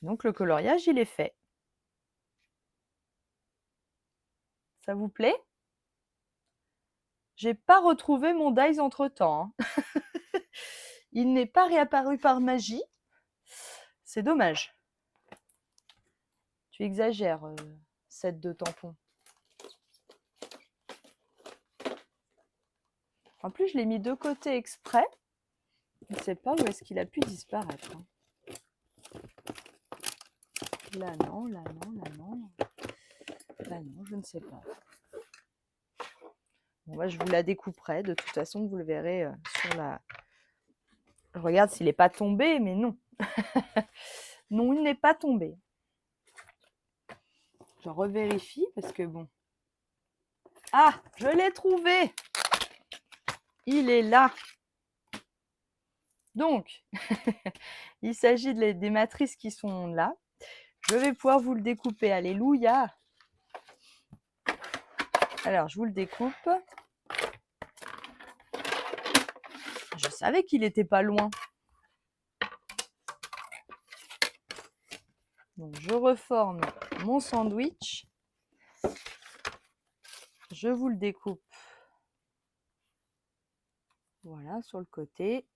Donc le coloriage, il est fait. Ça vous plaît? J'ai pas retrouvé mon dies entre-temps, hein. Il n'est pas réapparu par magie. C'est dommage. Tu exagères, set de tampons. En plus, je l'ai mis de côté exprès. Je ne sais pas où est-ce qu'il a pu disparaître, hein. Là non, là non, là non. Là non, je ne sais pas. Bon, moi, je vous la découperai. De toute façon, vous le verrez sur la... Je regarde s'il n'est pas tombé, mais non. Non, il n'est pas tombé. Je revérifie parce que bon... Ah, je l'ai trouvé! Il est là. Donc, il s'agit des matrices qui sont là. Je vais pouvoir vous le découper. Alléluia! Alors, je vous le découpe. Je savais qu'il n'était pas loin. Donc, je reforme mon sandwich. Je vous le découpe. Voilà, sur le côté.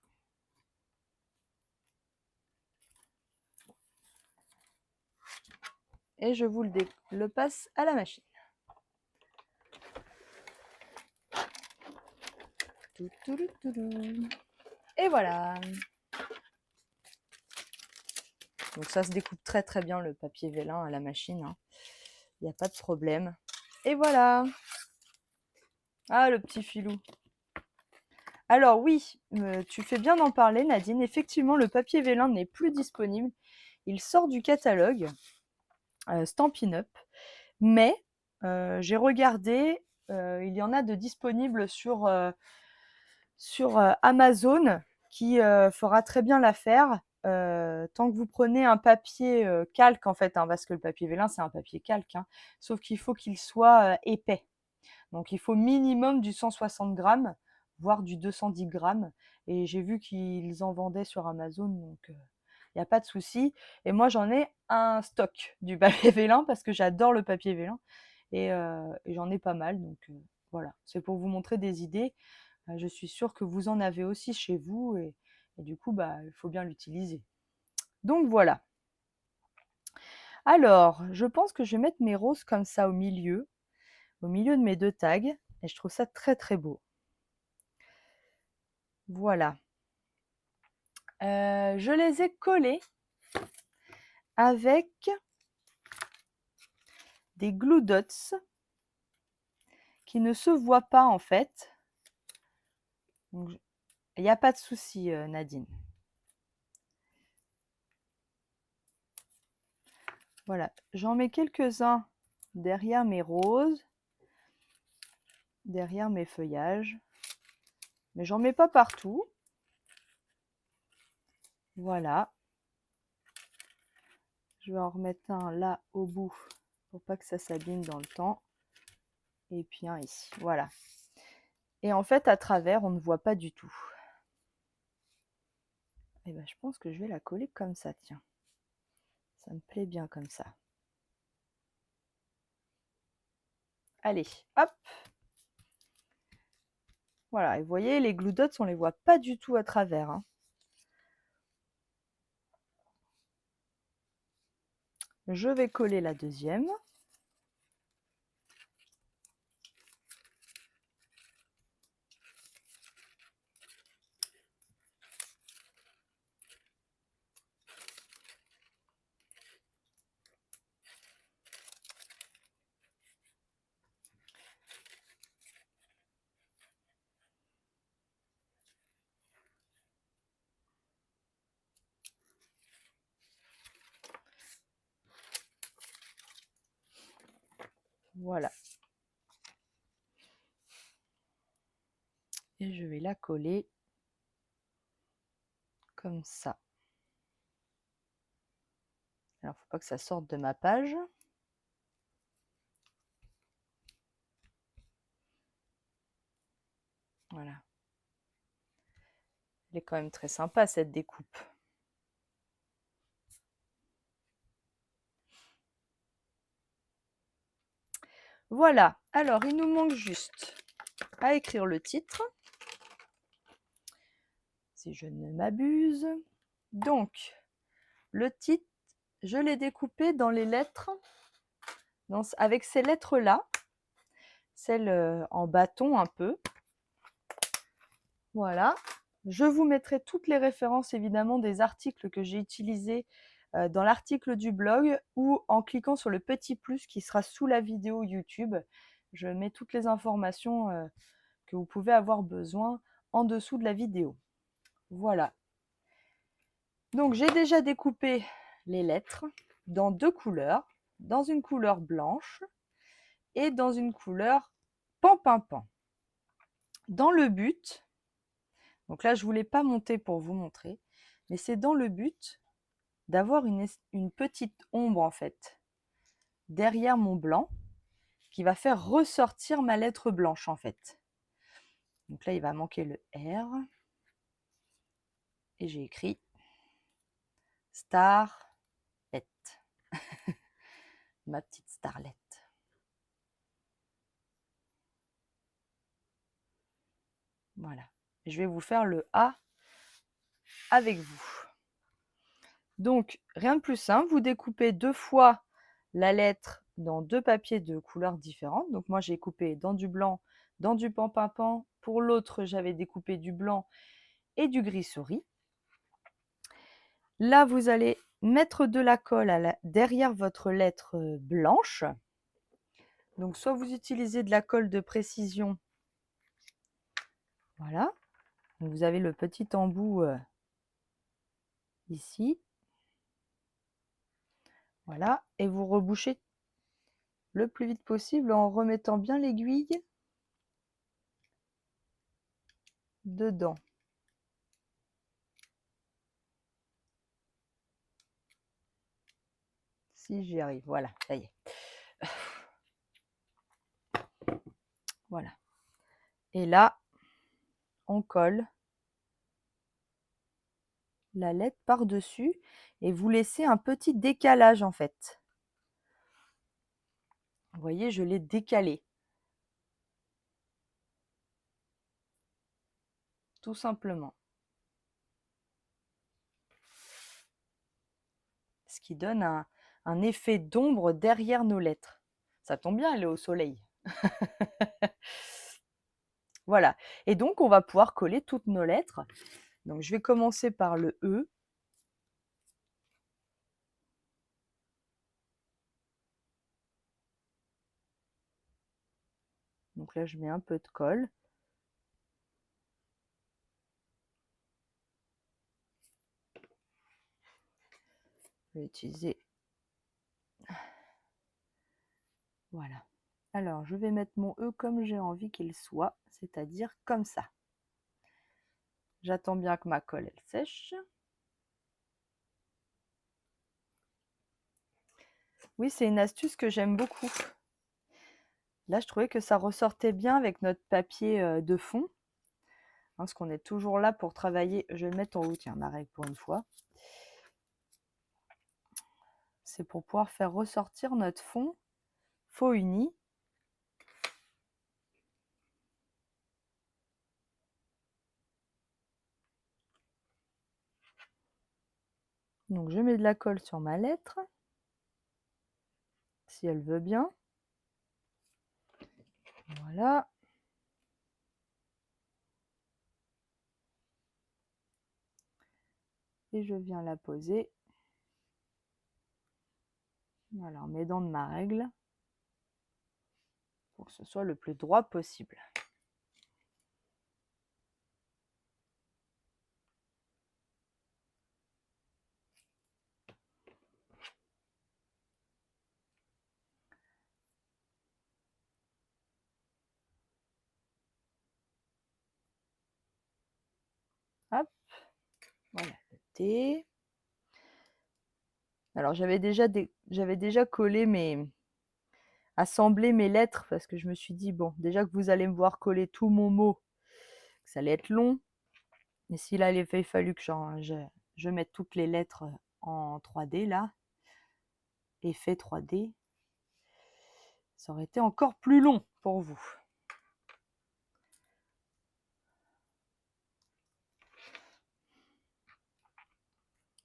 Et je vous le passe à la machine. Et voilà. Donc ça se découpe très très bien le papier vélin à la machine, hein. Il n'y a pas de problème. Et voilà. Ah, le petit filou. Alors oui, tu fais bien d'en parler, Nadine. Effectivement, le papier vélin n'est plus disponible. Il sort du catalogue Stampin' Up. Mais j'ai regardé, il y en a de disponibles sur Amazon qui fera très bien l'affaire. Tant que vous prenez un papier calque, en fait, hein, parce que le papier vélin, c'est un papier calque, hein, sauf qu'il faut qu'il soit épais. Donc, il faut minimum du 160 grammes, voire du 210 grammes. Et j'ai vu qu'ils en vendaient sur Amazon, donc il n'y a pas de souci. Et moi, j'en ai un stock du papier vélin parce que j'adore le papier vélin. Et j'en ai pas mal, donc voilà. C'est pour vous montrer des idées. Je suis sûre que vous en avez aussi chez vous et du coup, bah, il faut bien l'utiliser. Donc voilà. Alors, je pense que je vais mettre mes roses comme ça au milieu de mes 2 tags et je trouve ça très très beau. Voilà. Je les ai collés avec des glue dots qui ne se voient pas en fait. Il n'y a pas de souci, Nadine. Voilà, j'en mets quelques-uns derrière mes roses, derrière mes feuillages, mais j'en mets pas partout. Voilà. Je vais en remettre un là au bout pour pas que ça s'abîme dans le temps. Et puis un ici, voilà. Et en fait, à travers, on ne voit pas du tout. Et ben, je pense que je vais la coller comme ça, tiens. Ça me plaît bien comme ça. Allez, hop. Voilà, et vous voyez, les glue dots, on les voit pas du tout à travers, hein. Je vais coller la deuxième. Voilà. Et je vais la coller comme ça. Alors, il ne faut pas que ça sorte de ma page. Voilà. Elle est quand même très sympa, cette découpe. Voilà. Alors, il nous manque juste à écrire le titre, si je ne m'abuse. Donc, le titre, je l'ai découpé dans les lettres, avec ces lettres-là, celles en bâton un peu. Voilà. Je vous mettrai toutes les références, évidemment, des articles que j'ai utilisés dans l'article du blog ou en cliquant sur le petit plus qui sera sous la vidéo YouTube. Je mets toutes les informations que vous pouvez avoir besoin en dessous de la vidéo. Voilà. Donc, j'ai déjà découpé les lettres dans deux couleurs, dans une couleur blanche et dans une couleur pan-pan-pan. Dans le but, donc là, je ne voulais pas monter pour vous montrer, mais c'est dans le but d'avoir une petite ombre, en fait, derrière mon blanc, qui va faire ressortir ma lettre blanche, en fait. Donc là, il va manquer le R. Et j'ai écrit Starlet. Ma petite starlette. Voilà. Et je vais vous faire le A avec vous. Donc, rien de plus simple, vous découpez deux fois la lettre dans deux papiers de couleurs différentes. Donc moi, j'ai coupé dans du blanc, dans du pan-pan-pan. Pour l'autre, j'avais découpé du blanc et du gris souris. Là, vous allez mettre de la colle derrière votre lettre blanche. Donc, soit vous utilisez de la colle de précision. Voilà. Donc, vous avez le petit embout ici. Voilà. Et vous rebouchez le plus vite possible en remettant bien l'aiguille dedans. Si j'y arrive, voilà, ça y est. Voilà. Et là, on colle la lettre par-dessus et vous laissez un petit décalage en fait. Vous voyez, je l'ai décalé. Tout simplement. Ce qui donne un effet d'ombre derrière nos lettres. Ça tombe bien, elle est au soleil. Voilà. Et donc, on va pouvoir coller toutes nos lettres. Donc, je vais commencer par le E. Donc là, je mets un peu de colle. Je vais utiliser. Voilà. Alors, je vais mettre mon E comme j'ai envie qu'il soit, c'est-à-dire comme ça. J'attends bien que ma colle elle sèche. Oui, c'est une astuce que j'aime beaucoup. Là, je trouvais que ça ressortait bien avec notre papier de fond. Hein, parce qu'on est toujours là pour travailler. Je vais le mettre en haut, tiens, ma règle pour une fois. C'est pour pouvoir faire ressortir notre fond faux uni. Donc, je mets de la colle sur ma lettre. si elle veut bien. Voilà. Et je viens la poser. Voilà, en m'aidant de ma règle pour que ce soit le plus droit possible. Hop, voilà le thé. Alors j'avais déjà collé assemblé mes lettres parce que je me suis dit, bon, déjà que vous allez me voir coller tout mon mot, ça allait être long. Mais s'il avait fallu que je mette toutes les lettres en 3D là, effet 3D, ça aurait été encore plus long pour vous.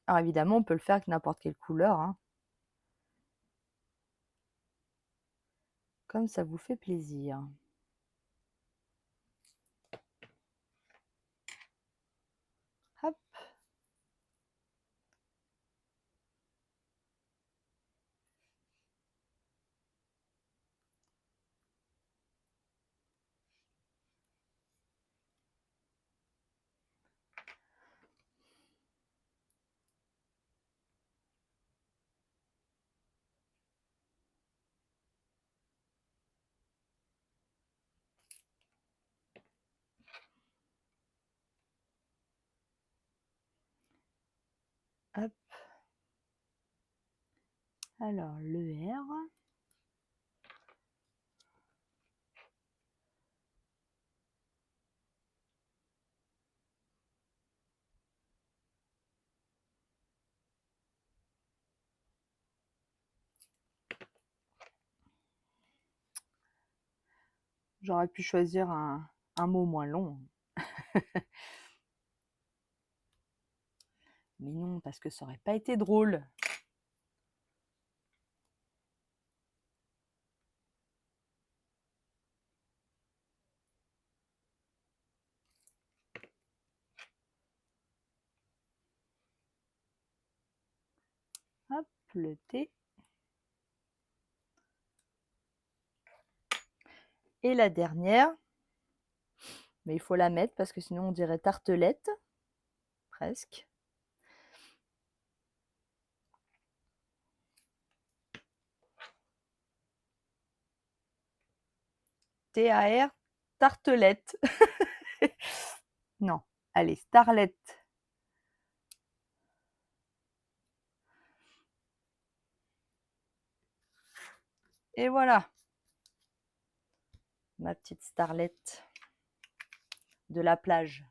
Alors évidemment, on peut le faire avec n'importe quelle couleur, hein, comme ça vous fait plaisir. Hop. Hop. Alors, le R. J'aurais pu choisir un mot moins long. Mais non, parce que ça aurait pas été drôle. Hop, le thé. Et la dernière, mais il faut la mettre parce que sinon on dirait tartelette, presque. T-A-R, tartelette. Non, allez, starlette. Et voilà, ma petite starlette de la plage.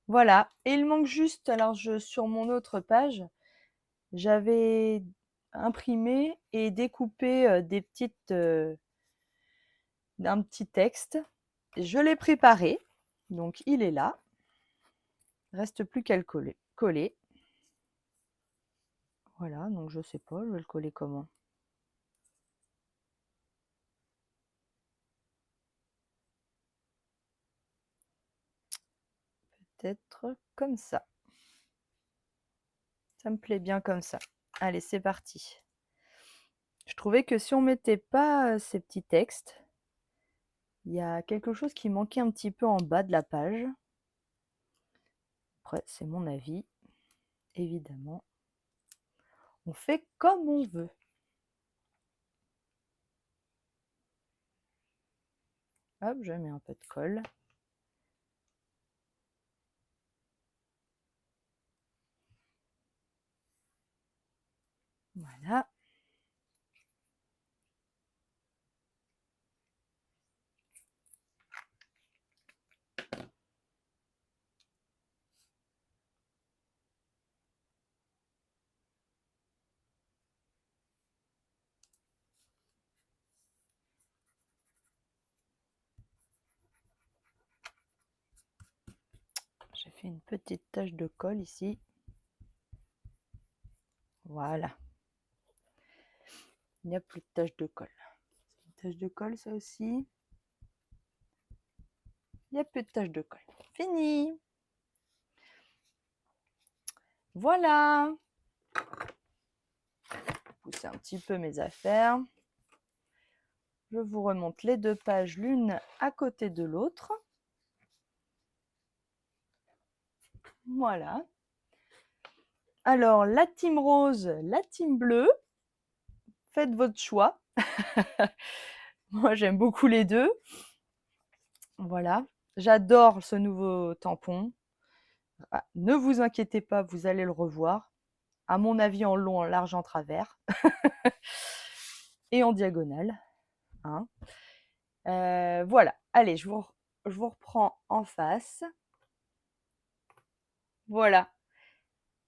Voilà, et il manque juste, alors sur mon autre page, j'avais imprimé et découpé un petit texte. Je l'ai préparé, donc il est là. Reste plus qu'à le coller. Voilà, donc je sais pas, je vais le coller comment. Peut-être comme ça. Ça me plaît bien comme ça. Allez, c'est parti. Je trouvais que si on mettait pas ces petits textes, il y a quelque chose qui manquait un petit peu en bas de la page. Après, c'est mon avis, évidemment. On fait comme on veut. Hop, je mets un peu de colle. Voilà. J'ai fait une petite tache de colle ici. Voilà. Il n'y a plus de taches de colle. C'est une tache de colle, ça aussi. Il n'y a plus de taches de colle. Fini. Voilà. Pousser un petit peu mes affaires. Je vous remonte les 2 pages l'une à côté de l'autre. Voilà. Alors, la team rose, la team bleue, faites votre choix. Moi, j'aime beaucoup les deux. Voilà. J'adore ce nouveau tampon. Ah, ne vous inquiétez pas, vous allez le revoir. À mon avis, en long, en large, en travers. Et en diagonale. Hein. Voilà. Allez, je vous reprends en face. Voilà.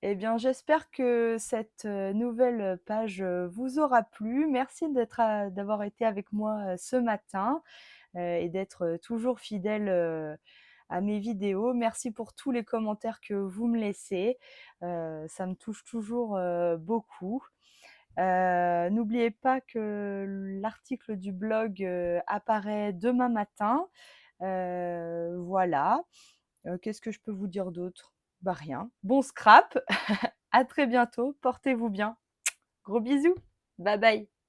Eh bien, j'espère que cette nouvelle page vous aura plu. Merci d'avoir été avec moi ce matin et d'être toujours fidèle à mes vidéos. Merci pour tous les commentaires que vous me laissez. Ça me touche toujours beaucoup. N'oubliez pas que l'article du blog apparaît demain matin. Voilà. Qu'est-ce que je peux vous dire d'autre? Bah rien. Bon scrap. À très bientôt. Portez-vous bien. Gros bisous. Bye bye.